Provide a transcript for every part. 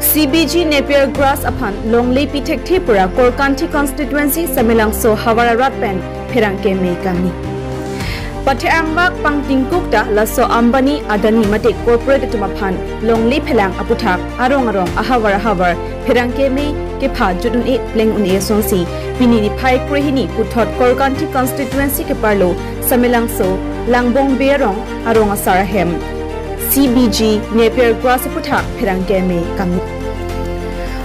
CBG Napier Grass upon Longley Pitek Tripura Korkanti constituency Samilang so Havara Ratpen Piranke Mekani. Pateambak Pangtingkukta Laso Ambani Adani Matik Corporate Tumapan Longley Pelang Aputak Arong Ahavara Havar Piranke Me Kepa Judun 8 Pling Uni Sonsi Pinini Pai Krihini Putot Korkanti constituency Keparlo Samilang so Langbong Berong Arong Asarahem CBG Napier Grass Putak Piranke Me Kami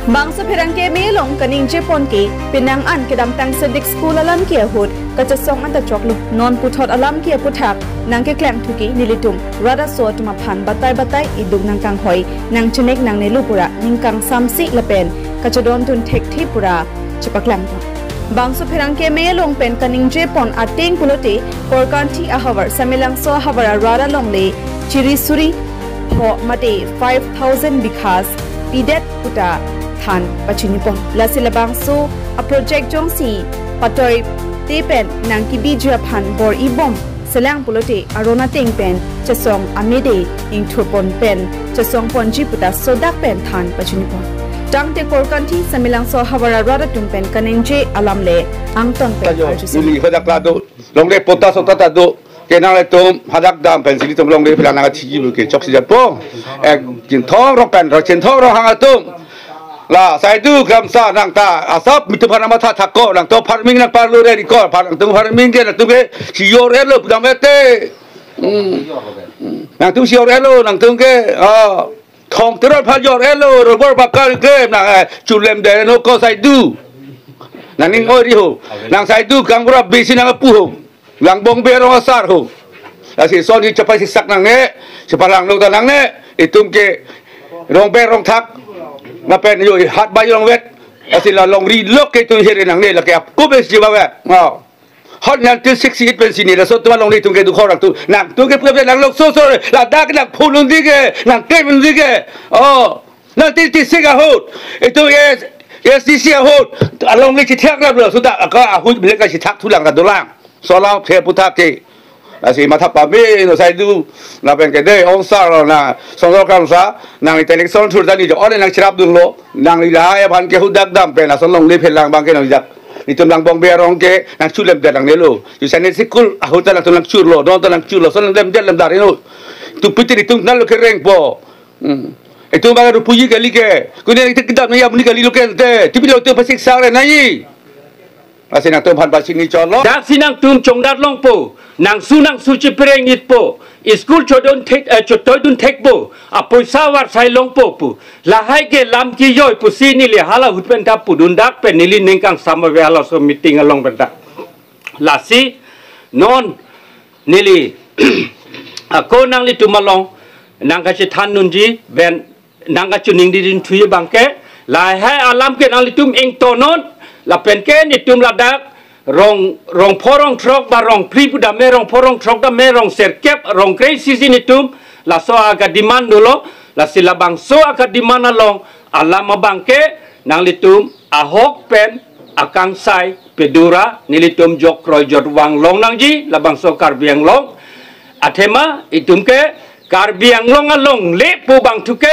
Bangsa Piranke Me Long Kaning Jepon Ke Pinang An Kedam Tang Sedik School Alam Kia Hood Kacasong Anta Choklo Non Putot Alam Kia Putak Nangke Klang Tuki Nilitum Rada So Tumapan Batay Idug Nang Kang Hoy Nang Chunek Nang Nelupura Ningkang Samsi Lapen Kachadon Tun Tek Tripura Chipaklang Bangsa Piranke Me Long Pen Kaning Jepon Ating Pulote Korkanti Ahavar Samilang So Havara Rada Longle Chiri Suri Ho Mate 5,000 Bikas Pidet Puta Than Pachinipon Lasilabang so a project Jongsi Patoy Tepen Nangki Bija Pan Bor Ibom Selang Pulote Arona Ting Pen Chasong Amede Ing Turpon Pen Chasong Ponji Puta Sodak Pen Than Pachinipon Dang Te Korkanti Samilang So Havara Rada Tumpen Kanengje Alamle Angton Pen Uli Hadak Lado Longle Potas Otado Kenang Tom Hadak Dam Pensili Tom Longle Pilana Chibu Ke Choksi Japo Kin Thong Rokan Rochen Thong Rohangatum La saya tu kamsa nang ta asap mitu panama ta thako nang to farming nang parlo re record nang tu farming ke nang tu ke sior elo budam ete nang tu sior elo nang tu ke thong terol phajor elo robor bakal ke nang chulem de no ko sai tu nang ning oi ri ho nang sai tu kang bra bisi nang pu ho nang bong be ro asar ho asi so ni chapai si sak nang ne sepalang lo ta nang ne itum ke rong be rong thak Ngapain yo hat bayu long wet asila long ri lok ke tu here nang ne la ke ko bes jiba wa hot nang tu 68 pen sini la so tu long ri tu ke du khorak tu nang tu ke pe nang lok so la dak nang phulun di ke nang ke mun di ke nang ti siga hot itu yes di sia hot long ri chi thak la lo so da ka hu ble ka chi thak thu lang ka dolang so la phe puta ke Asi mata pami no saya tu na pengkede onsar na songor kamsa nang telekson tur tadi jo orang nang cerap dulu nang lilah pan ke hudak dam pe na sonong li pelang bang ke nang jak itu nang bong berong ke nang culem dadang nelo tu sana sikul ahutan nang tulang curlo don tulang curlo sonong lem dari no tu putih itu nang lo kereng po itu bagai puji kali ke kemudian kita kedap ni ya muni kali lo ke tapi lo tu pasik sare nai Asi nang tum han pasik ni colo dak sinang tum chongdat long po nang su cipreng it po school chodon tek po apoisa war sai long po pu lahai ke lam ki yoi pu sini le hala hutpen ta pu dundak pe nili ningkang sama we hala so meeting along benda lasi non nili ako nang li tumalong nang ka chi than nun ji ben nang ka chuning di din thuye bangke lahai alam ke nang li tum eng tonon la pen ke ni tum ladak rong porong trok ba rong pripu da me rong porong trok da me rong serkep rong crazy sini tum la so aga demand dulu la sila bang so aga demand along alama bangke nang litum ahok pen akang sai pedura nilitum jok kroy jot wang long nang ji la bang so karbiang long atema itum ke karbiang long along le pu bang tuke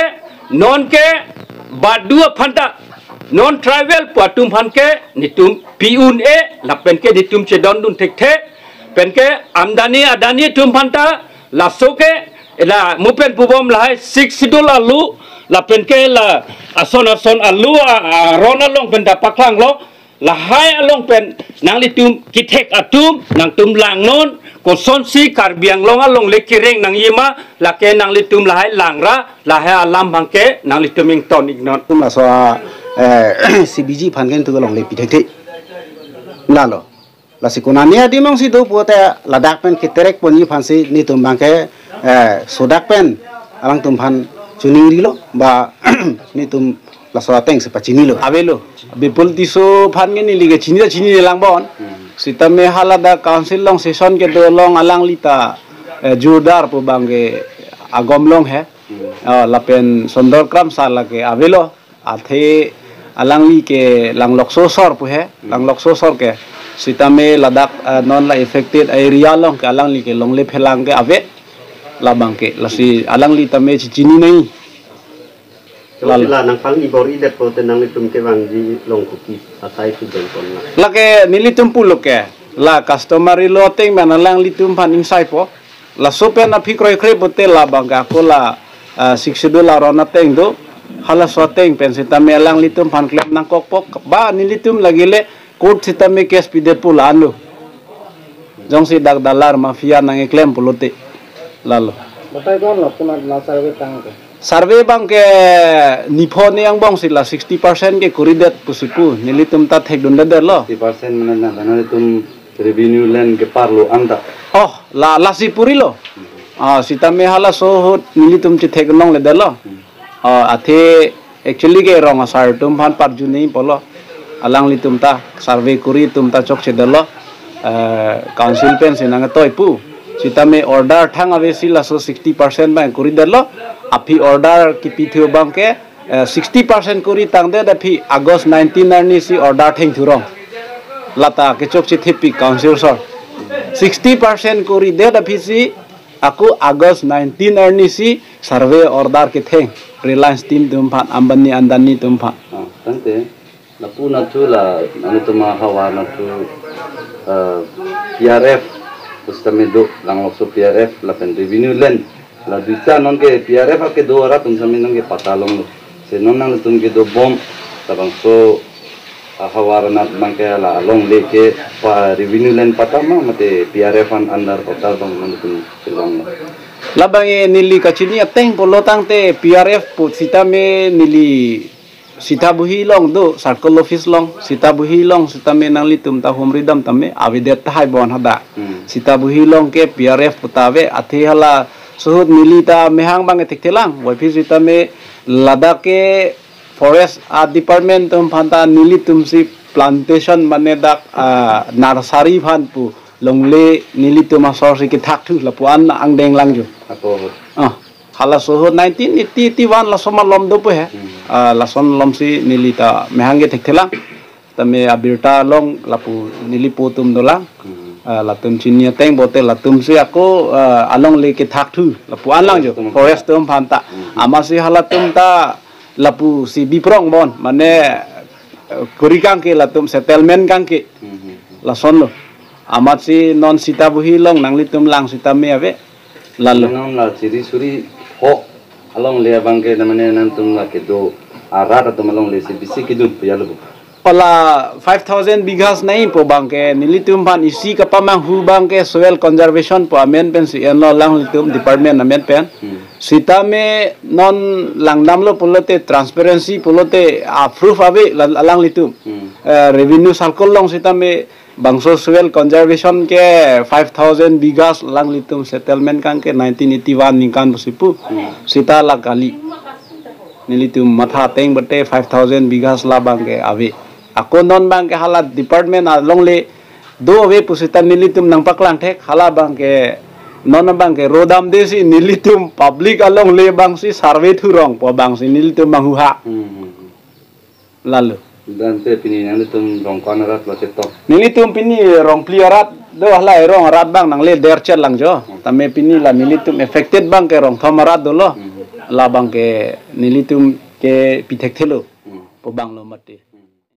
non ke badua phanta non travel patum panke nitum piun lapen ke nitum cedon dun tekte penke amdani adani tum panta lasoke la mupen pubom lahai 6 dolar lu lapen ke la ason alu rona long penda paklang lo lahai along pen nang litum kitek atum nang tum lang non ko son si karbiang long along lekireng nang yima lake nang litum lahai langra lahai alam bangke nang litum ing ton ignon tum la so CBG pangen tu long le pitek nalo la sikunania dimong si do pote ladak pen kiterek poni phansi ni tum bangke sodak pen alang tum phan chuning ri lo ba ni tum la so teng se pachini lo avelo bipul tiso phangen ni lige chini lang bon sitame halada council long session ke do long alang lita jurdar po bangge agom long hai lapen sondor kram sala ke avelo athe alangli ke lang lokso sor pu hai lang lokso sor ke sitame ladak non la affected area long ke alangli ke longle phelang ke ave labang ke lasi alangli tame chini nei lalu lah nang pang ibor idet po tenang itum ke bangji long kuki asai tu bengkon lah. lake nilitum puluk ke la customary loteng manalang litum pan insai po la sopen na phikroi kre bote la bangga ko la $6 rona teng do hala soteng pensita melang litum pan klem nang kokpok ba nilitum lagi le court sita me kes pide pulanu jong si dak dalar mafia nang klem pulote lalu batai kon lo punat na sarve tang ke survey bang ke nipon yang bang sila 60% ke kuridet pusipu nilitum ta thek dun der lo 50% mana na itum revenue land ke parlo anda. oh la si puri lo sita me hala so nilitum chi thek nong le der lo athe actually ke rong asar tum phan par ju nei polo alang litum ta survey kuri tum ta chok che der lo council pen sinang toy pu sita me order thang ave sila so 60% bang kuri der lo api order ki pithio bang ke 60% kuri tang de api August 19 arni si order theng thurong lata ke chok chi thipi council sor 60% kuri de api si aku August 19 arni si survey order ke theng Reliance team tumphan Ambani Andani tumphan Tante na puna tu la anu tu mahawa na tu PRF ustame do lang lokso PRF la pen revenue land la bisa non ke PRF ke do ora tum sami non ke patalong lo se non nang tum ke do bom tabang so hawara na mangke la long leke pa revenue land patama mate PRF an andar total bang nang tum silong labang nili kachini ateng polotang te PRF put sita me nili sita buhi long do circle office long sita buhi long sita me nang litum ta humridam tame avidet hai bon hada sita buhi long ke PRF putave athi hala suhut milita mehang bang tektelang wai sita me ladake forest department tum phanta nilitum si plantation manedak nursery phan pu longle nilitum asor si ki thak thu lapuan angdeng langjo ako hala soho 1981 la soma lom do pe la son lom si nilita mehange thekthela tame abirta long lapu nilipu tum dolang la tum chinia teng bote la tum si ako along le ke thak thu lapu anlang jo forest tum phanta amasi hala tum ta lapu si biprong bon mane kurikang ke la tum settlement kang ke la son lo amat si non sita buhi long nang litum lang sita me ave lalu nang la ciri suri ho along le bangke namane nantum la ke do arata to malong le si bisi ke do puyalo Pala 5,000 bighas nahi po bangke nilitum pan isi kapamang hu bangke soil conservation po amen pen si enlo lang litum department amen pen sita me non langdam lo pulote transparency pulote proof abe lang litum revenue circle long sita me bangso soil conservation ke 5,000 bighas lang litum settlement kan ke 1981 ningkan busipu sita la kali nilitum matha teng bate 5,000 bighas la bangke abe ako non bangke halat department along le do we pusita nilitum nang paklang thek hala bangke non bangke rodam desi nilitum public along le bangsi survey thurong po bangsi nilitum manghuha lalu dan te pini nang tum rong konarat lo cetok nilitum pini rong pliarat do hala rong rat bang nang le derchet lang jo tame pini la nilitum affected bangke rong thamarat do lo la bangke nilitum ke pithek thelo po bang lo mate